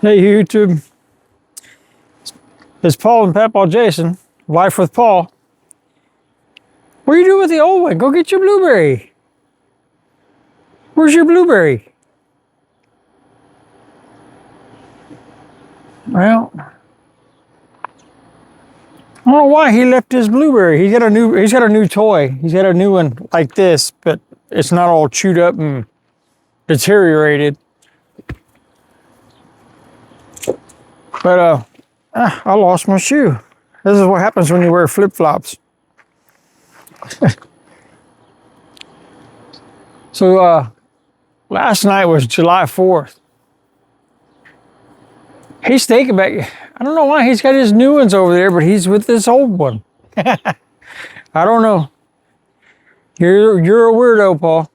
Hey YouTube, it's Paul and Papaw Jason, Life with Paul. What are you doing with the old one? Go get your blueberry. Where's your blueberry? Well, I don't know why he left his blueberry. He's got a new toy. He's got a new one like this, but it's not all chewed up and deteriorated. But I lost my shoe. This is what happens when you wear flip-flops. So last night was July 4th. He's thinking back. I don't know why he's got his new ones over there, but he's with this old one. I don't know. You're a weirdo, Paul.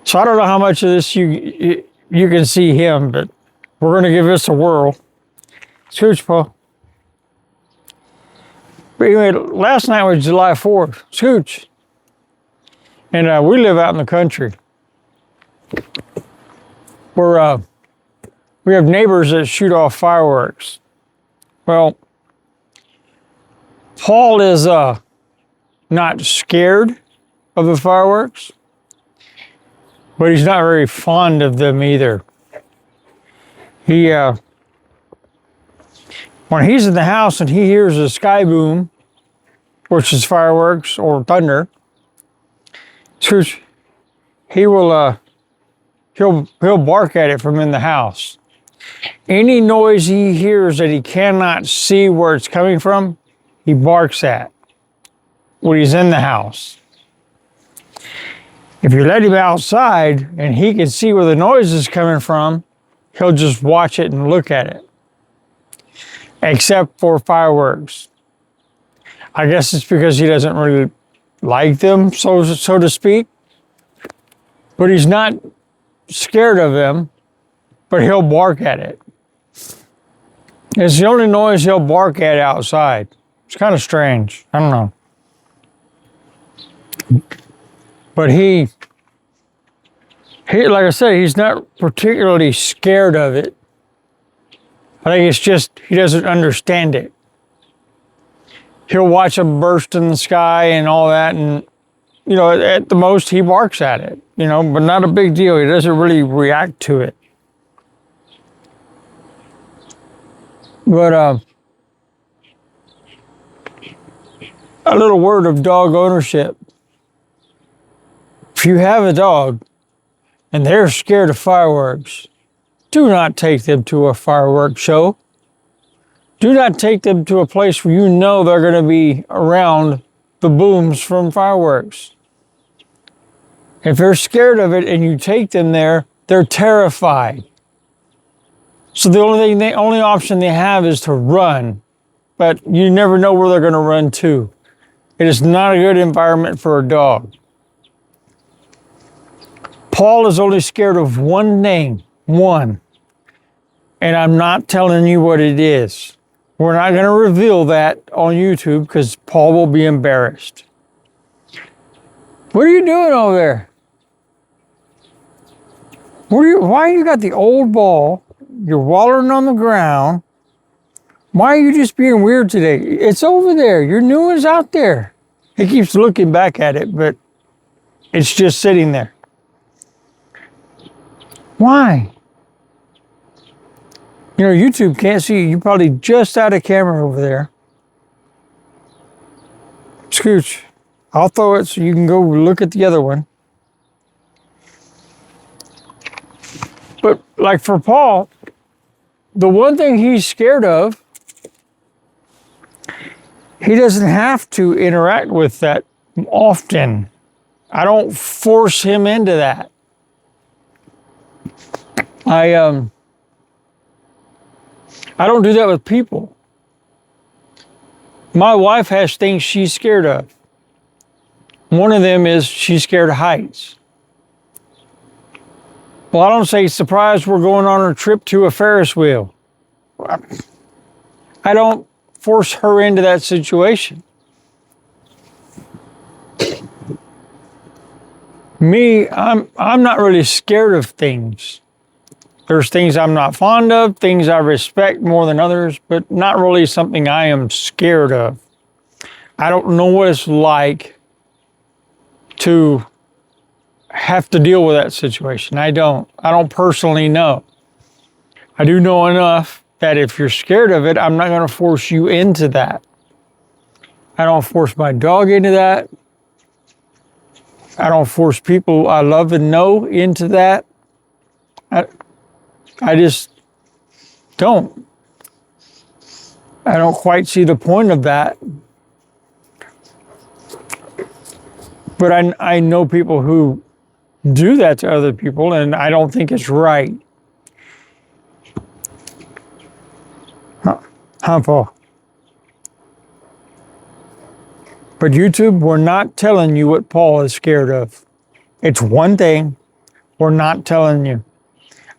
So I don't know how much of this you can see him, but we're going to give this a whirl. Scooch, Paul. But anyway, last night was July 4th. Scooch. And we live out in the country. We have neighbors that shoot off fireworks. Well, Paul is not scared of the fireworks, but he's not very fond of them either. He, when he's in the house and he hears a sky boom, which is fireworks or thunder, he will he'll bark at it from in the house. Any noise he hears that he cannot see where it's coming from, he barks at when he's in the house. If you let him outside and he can see where the noise is coming from, he'll just watch it and look at it. Except for fireworks. I guess it's because he doesn't really like them, so to speak. But he's not scared of them, but he'll bark at it. It's the only noise he'll bark at outside. It's kind of strange. I don't know. But he, like I said, he's not particularly scared of it. I think it's just he doesn't understand it. He'll watch them burst in the sky and all that, and at the most he barks at it, but not a big deal. He doesn't really react to it. But a little word of dog ownership. If you have a dog and they're scared of fireworks, do not take them to a fireworks show. Do not take them to a place where you know they're going to be around the booms from fireworks. If they're scared of it and you take them there, they're terrified. So the only option they have is to run, but you never know where they're going to run to. It is not a good environment for a dog. Paul is only scared of one name, one. And I'm not telling you what it is. We're not going to reveal that on YouTube because Paul will be embarrassed. What are you doing over there? Why you got the old ball? You're wallowing on the ground. Why are you just being weird today? It's over there. Your new one's out there. He keeps looking back at it, but it's just sitting there. Why? YouTube can't see you. You're probably just out of camera over there. Scooch, I'll throw it so you can go look at the other one. But like for Paul, the one thing he's scared of, he doesn't have to interact with that often. I don't force him into that. I don't do that with people. My wife has things she's scared of. One of them is she's scared of heights. Well, I don't say, surprise, we're going on a trip to a Ferris wheel. I don't force her into that situation. Me, I'm not really scared of things. There's things I'm not fond of, things I respect more than others, but not really something I am scared of. I don't know what it's like to have to deal with that situation. I don't personally know. I do know enough that if you're scared of it, I'm not going to force you into that. I don't force my dog into that. I don't force people I love and know into that. I just don't. I don't quite see the point of that. But I know people who do that to other people, and I don't think it's right. Huh, Paul? But YouTube, we're not telling you what Paul is scared of. It's one thing we're not telling you.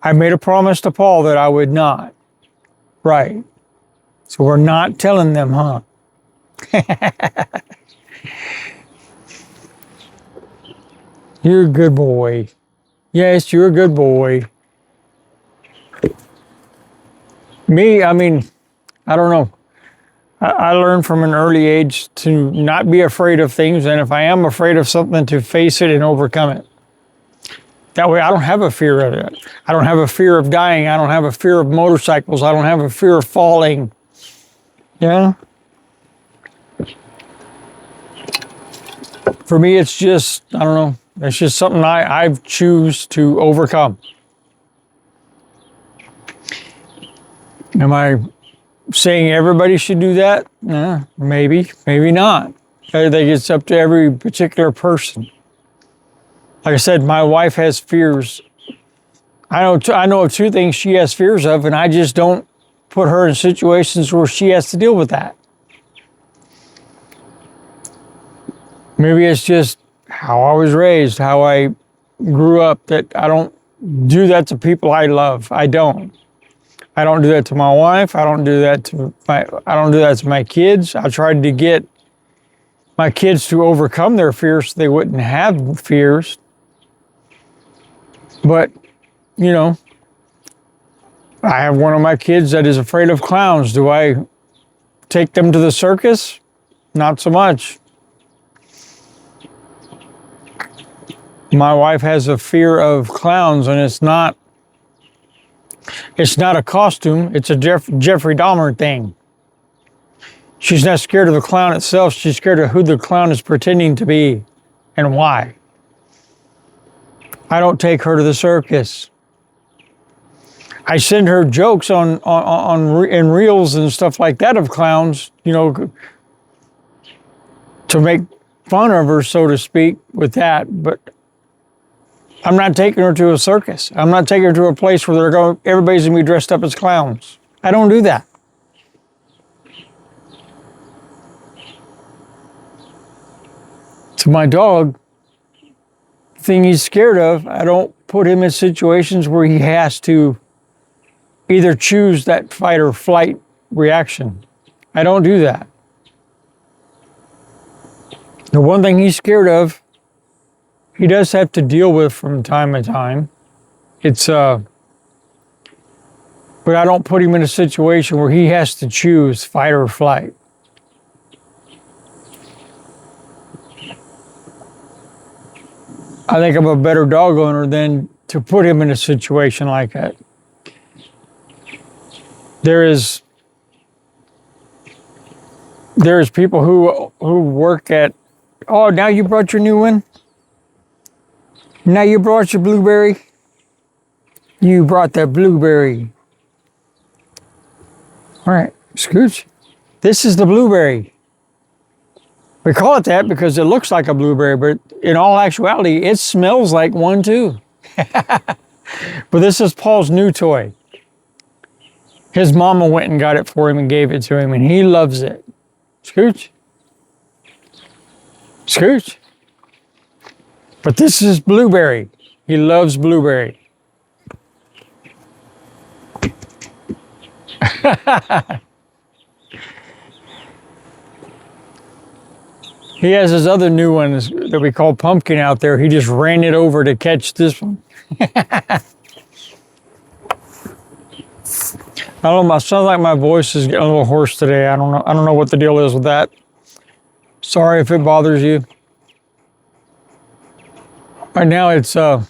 I made a promise to Paul that I would not. Right. So we're not telling them, huh? You're a good boy. Yes, you're a good boy. Me, I mean, I don't know. I learned from an early age to not be afraid of things, and if I am afraid of something, to face it and overcome it. That way I don't have a fear of it. I don't have a fear of dying. I don't have a fear of motorcycles. I don't have a fear of falling. Yeah. For me, it's just, I don't know. It's just something I choose to overcome. Am I saying everybody should do that? Maybe, maybe not. I think it's up to every particular person. Like I said, my wife has fears. I know of two things she has fears of, and I just don't put her in situations where she has to deal with that. Maybe it's just how I was raised, how I grew up, that I don't do that to people I love. I don't. I don't do that to my wife. I don't do that to my kids. I tried to get my kids to overcome their fears so they wouldn't have fears. But, you know, I have one of my kids that is afraid of clowns. Do I take them to the circus? Not so much. My wife has a fear of clowns, and it's not a costume. It's a Jeffrey Dahmer thing. She's not scared of the clown itself. She's scared of who the clown is pretending to be and why. I don't take her to the circus. I send her jokes in reels and stuff like that of clowns, you know, to make fun of her, so to speak, with that. But I'm not taking her to a circus. I'm not taking her to a place where everybody's gonna be dressed up as clowns. I don't do that. To my dog, the thing he's scared of, I don't put him in situations where he has to either choose that fight or flight reaction. I don't do that. The one thing he's scared of, he does have to deal with from time to time. But I don't put him in a situation where he has to choose fight or flight. I think I'm a better dog owner than to put him in a situation like that. There's people who work at, oh, now you brought your new one? Now you brought your blueberry? You brought that blueberry. All right, Scooch, this is the blueberry. We call it that because it looks like a blueberry, but in all actuality, it smells like one too. But this is Paul's new toy. His mama went and got it for him and gave it to him, and he loves it. Scooch. Scooch. But this is blueberry. He loves blueberry. He has his other new one that we call Pumpkin out there. He just ran it over to catch this one. I don't know, it sounds like my voice is getting a little hoarse today. I don't know what the deal is with that. Sorry if it bothers you. Right now it's the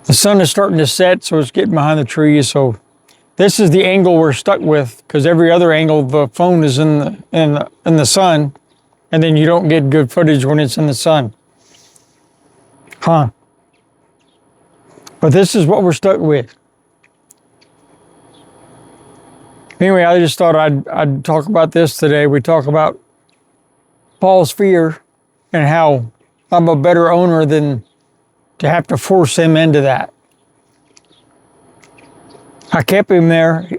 sun is starting to set, so it's getting behind the trees. So this is the angle we're stuck with, because every other angle the phone is in the sun, and then you don't get good footage when it's in the sun. Huh. But this is what we're stuck with. Anyway, I just thought I'd talk about this today. We talk about Paul's fear and how I'm a better owner than to have to force him into that. I kept him there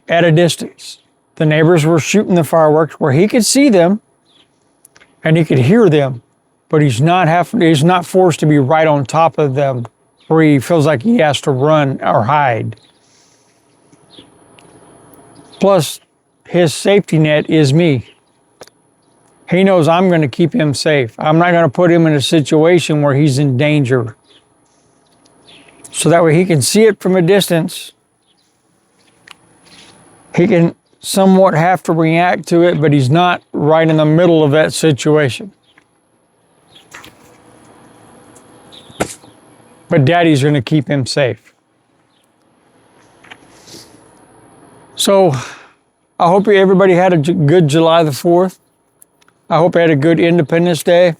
at a distance. The neighbors were shooting the fireworks where he could see them and he could hear them, but he's not forced to be right on top of them where he feels like he has to run or hide. Plus, his safety net is me. He knows I'm going to keep him safe. I'm not going to put him in a situation where he's in danger. So that way he can see it from a distance. He can somewhat have to react to it, but he's not right in the middle of that situation. But Daddy's going to keep him safe. So I hope everybody had a good July the 4th. I hope you had a good Independence Day.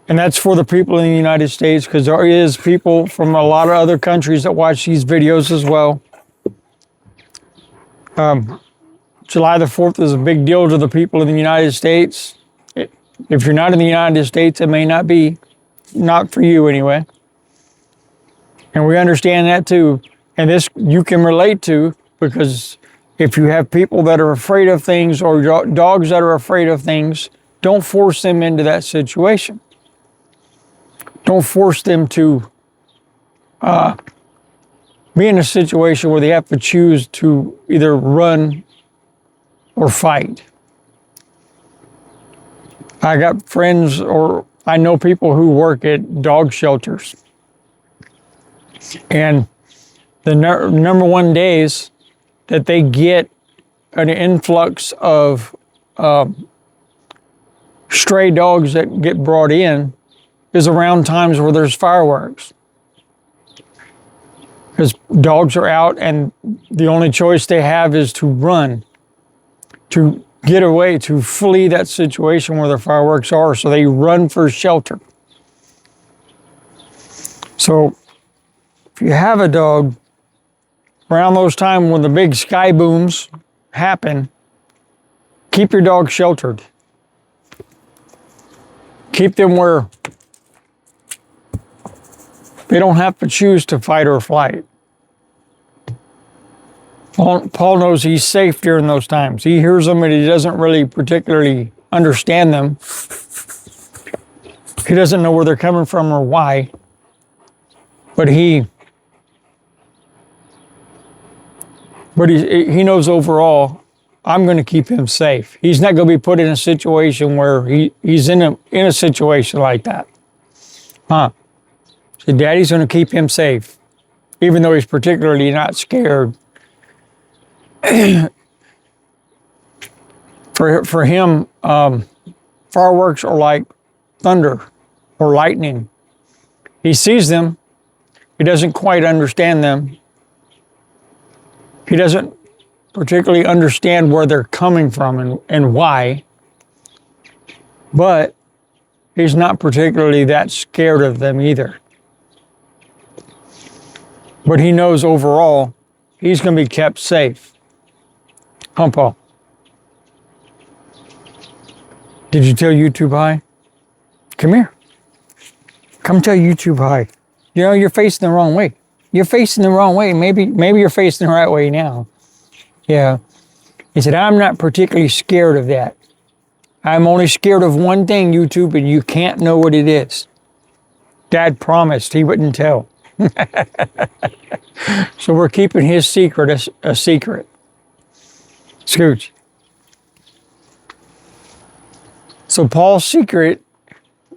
And that's for the people in the United States, because there is people from a lot of other countries that watch these videos as well. July the 4th is a big deal to the people in the United States. If you're not in the United States, it may not be, not for you anyway. And we understand that too. And this you can relate to, because if you have people that are afraid of things or dogs that are afraid of things, don't force them into that situation. Don't force them to be in a situation where they have to choose to either run or fight. I got friends, or I know people who work at dog shelters. And the number one days that they get an influx of stray dogs that get brought in is around times where there's fireworks. Because dogs are out and the only choice they have is to run, to get away, to flee that situation where the fireworks are. So they run for shelter. So if you have a dog, around those times when the big sky booms happen, keep your dog sheltered. Keep them where they don't have to choose to fight or flight. Paul knows he's safe during those times. He hears them and he doesn't really particularly understand them. He doesn't know where they're coming from or why. But he knows overall, I'm going to keep him safe. He's not going to be put in a situation where he's in a situation like that. So Daddy's going to keep him safe, even though he's particularly not scared. For him, fireworks are like thunder or lightning. He sees them. He doesn't quite understand them. He doesn't particularly understand where they're coming from and why. But he's not particularly that scared of them either. But he knows overall he's going to be kept safe. Huh, Paul? Did you tell YouTube hi? Come here. Come tell YouTube hi. You know, you're facing the wrong way. You're facing the wrong way. Maybe you're facing the right way now. Yeah. He said, I'm not particularly scared of that. I'm only scared of one thing, YouTube, and you can't know what it is. Dad promised he wouldn't tell. So we're keeping his secret a secret. Scooch. So Paul's secret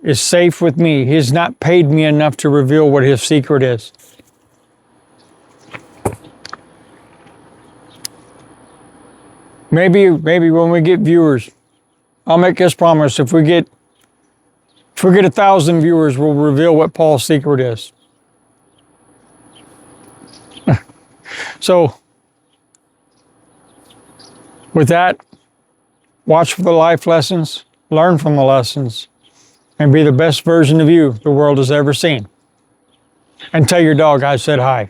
is safe with me. He's not paid me enough to reveal what his secret is. Maybe when we get viewers, I'll make this promise. If we get 1,000 viewers, we'll reveal what Paul's secret is. So, with that, watch for the life lessons, learn from the lessons, and be the best version of you the world has ever seen. And tell your dog I said hi.